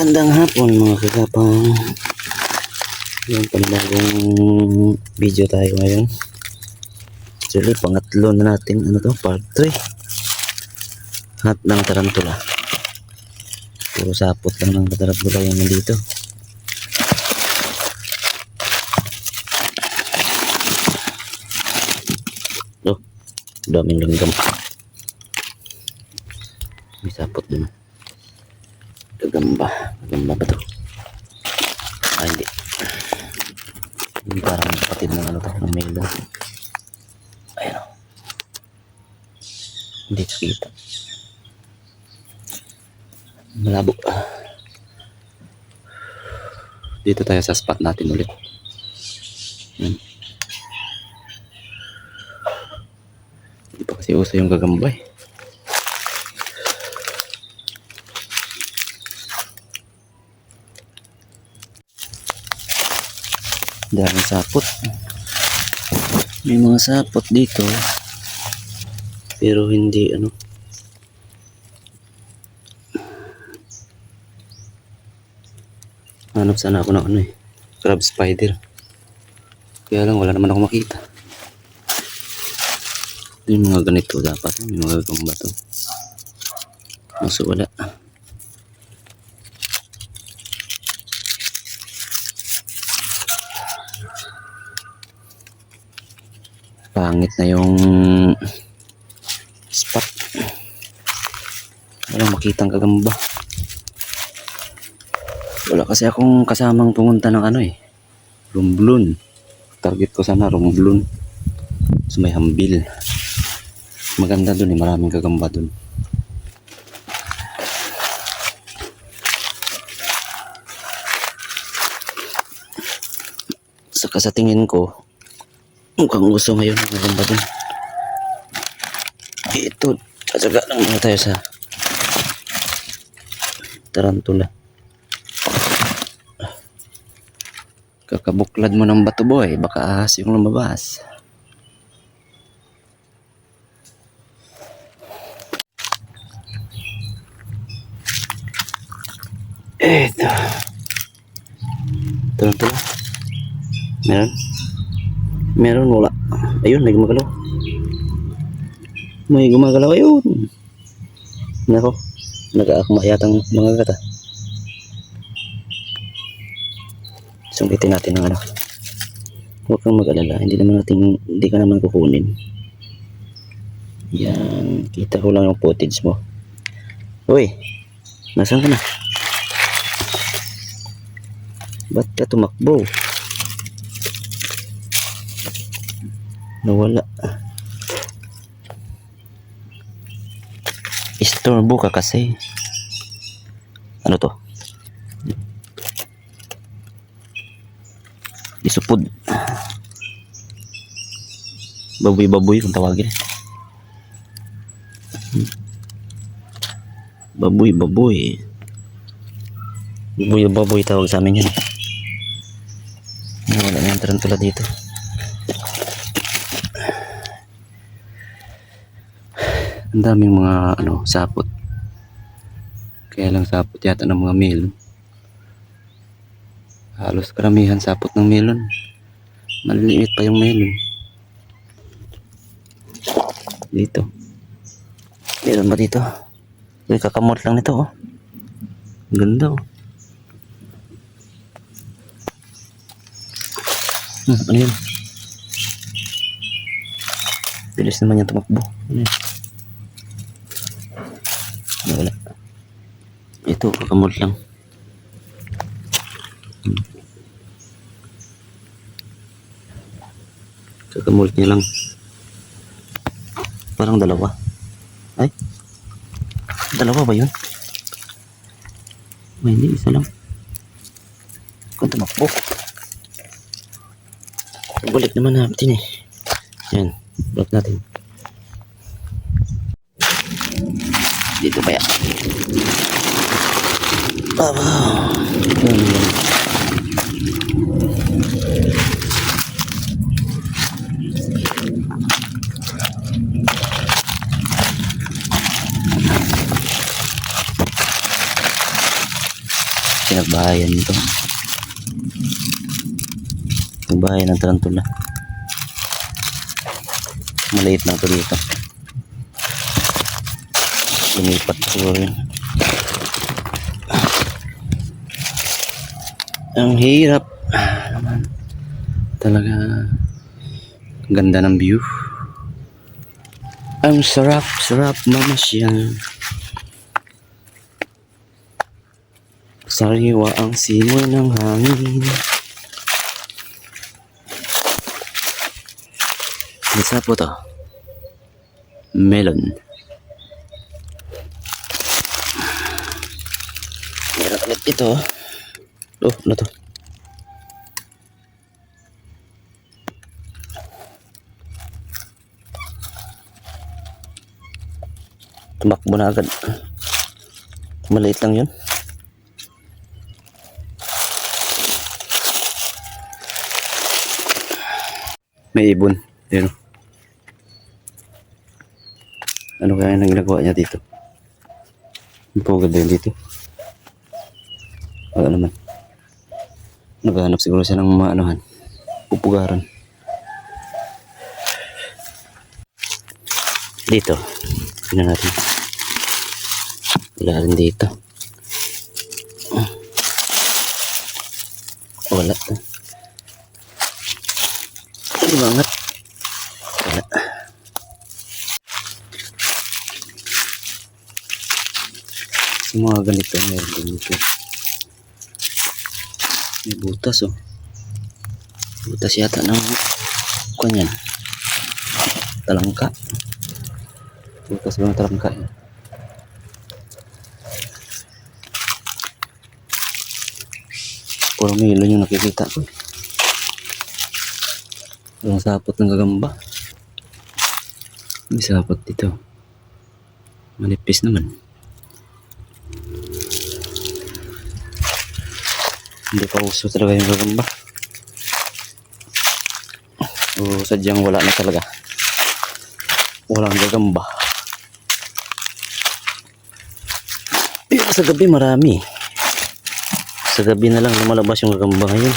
Magandang hapon mga kagapang. Yung panibagong video tayo ngayon. Actually, pangatlo na natin. Ano to? Part 3. Hat ng tarantula. Puro sapot lang ng tarantula yung nandito. Oh, daming langgam. May sapot din. Gagamba ba to? Ay, hindi. Yung parang kapatid ng ano to, ng melo. Ayun o. Hindi kita. Malabo. Dito tayo sa spot natin ulit. Hindi pa kasi uso yung gagamba eh. Daming sapot. May mga sapot dito. Pero hindi ano. Hanap sana ako ng ano eh. Crab spider. Kaya lang wala naman ako makita. Yung mga ganito dapat. May mga gagamba to. Maso wala. Pangit na yung spot. Walang makitang kagamba. Wala kasi akong kasamang pumunta ng ano eh. Romblon. Target ko sana Romblon. So may hambil. Maganda dun eh. Maraming kagamba dun. Saka sa tingin ko mukhang gusto ngayon ng kagamba dun. Ito. Kasaga lang muna tayo sa tarantula. Kakabuklad mo ng bato boy. Baka ahas yung lumabas. Ito. Tarantula. Meron wala. Ayun, may gumagalaw. May gumagalaw ayun. Nako. Nag-aakma yatang mga gata. Sungkitin natin ng ano. Huwag kang mag-alala. Hindi ka naman kukunin. Yan. Kita ko lang yung footage mo. Uy. Nasaan ka na? Ba't ka tumakbo? Nawala. Istorbo ka kasi. Ano to? Isupod. Baboy kung tawagin. Baboy tawag sa amin yan. Wala na yung tarantula dito. Ang daming mga ano, sapot. Kaya lang sapot yata ng mga melon. Halos karamihan sapot ng melon. Maliliit pa yung melon. Dito. Meron ba dito? Uy, kakamot lang nito oh. Ganda oh. Ano yun? Bilis naman yung tumakbo. Ano yun? Wala. Ito, kakamot lang. Kakamot niya lang. Parang dalawa. Ay? Dalawa ba yun? Ay, hindi. Isa lang. Kung tumakbo. Balik naman natin eh. Yan. Block natin. Dito kaya. pinagbahayan nito. Pinagbahayan ng tarantula. Maliit lang to dito. Lumipat siguro yun. Ang hirap naman talaga. Ganda ng view. Ang sarap mamasyal. Sariwa ang simoy ng hangin. Isa po to. Melon. Meron ulit ito. Oh, ano to? Tumakbo na agad. Maliit lang yun. May ibon. Yun. Ano kaya nang ginagawa niya dito? Ang pugad din dito. Wala naman. Naghahanap siguro siya ng mga anuhan. Pupugaran. Dito. Tingnan natin. Wala rin dito. Wala. Ano banget? Wala. Yung mga ganito meron din dito. May butas oh. Butas yata ng kanyan. Talangka. Butas ng talangka yun. Puro milon yung nakikita ko. Walang sapot ng gagamba. May sapot dito. Manipis naman. Hindi pa uso talaga yung gagamba. O sadyang wala na talaga. Walang gagamba. Pero sa gabi marami. Sa gabi na lang lumalabas yung gagamba ngayon.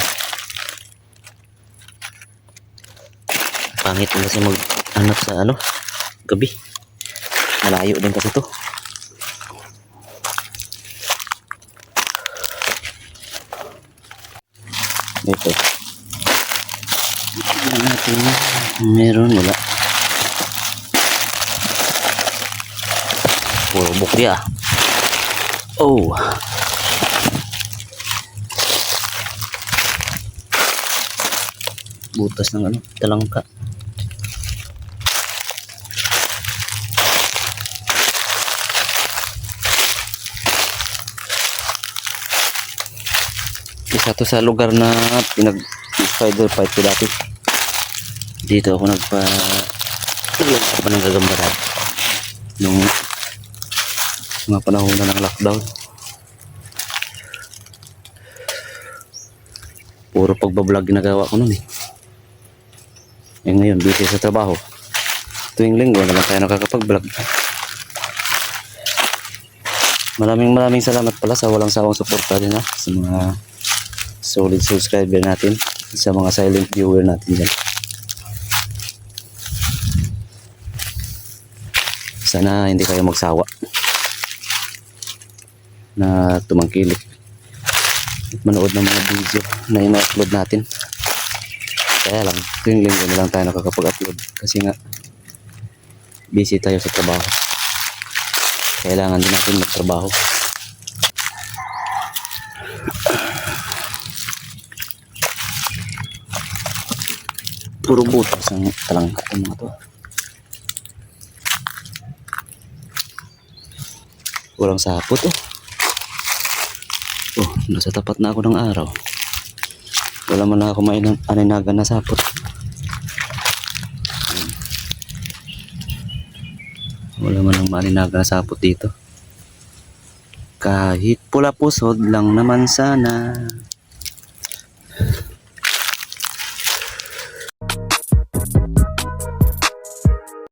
Pangit na kasi mag-hanap sa gabi. Malayo din kasi to. Ito. Tignan natin. Meron, wala. Puro bukya. Oh. Butas ng talangka. Isa to sa lugar na pinag-spider fight ko dati. Dito ako naglagay pa ng gagamba dati. Nung mga panahon na ng lockdown. Puro pagbablog ginagawa ko nun eh. Eh ngayon, busy sa trabaho. Tuwing linggo na lang tayo nakakapag-vlog. Maraming salamat pala sa walang sawang suporta din sa mga solid subscriber natin, sa mga silent viewer natin dyan. Sana hindi kayo magsawa na tumangkilik at manood ng mga video na ina-upload natin. Kaya lang, tuwing linggo na lang tayo nakakapag-upload kasi nga busy tayo sa trabaho. Kailangan din natin magtrabaho. Puro butas ang talangka ng mga to. Walang sapot oh. Oh, nasa tapat na ako ng araw. Wala man na ako aninagan na sapot. Wala man ang maninagan na sapot dito. Kahit pula pusod lang naman sana.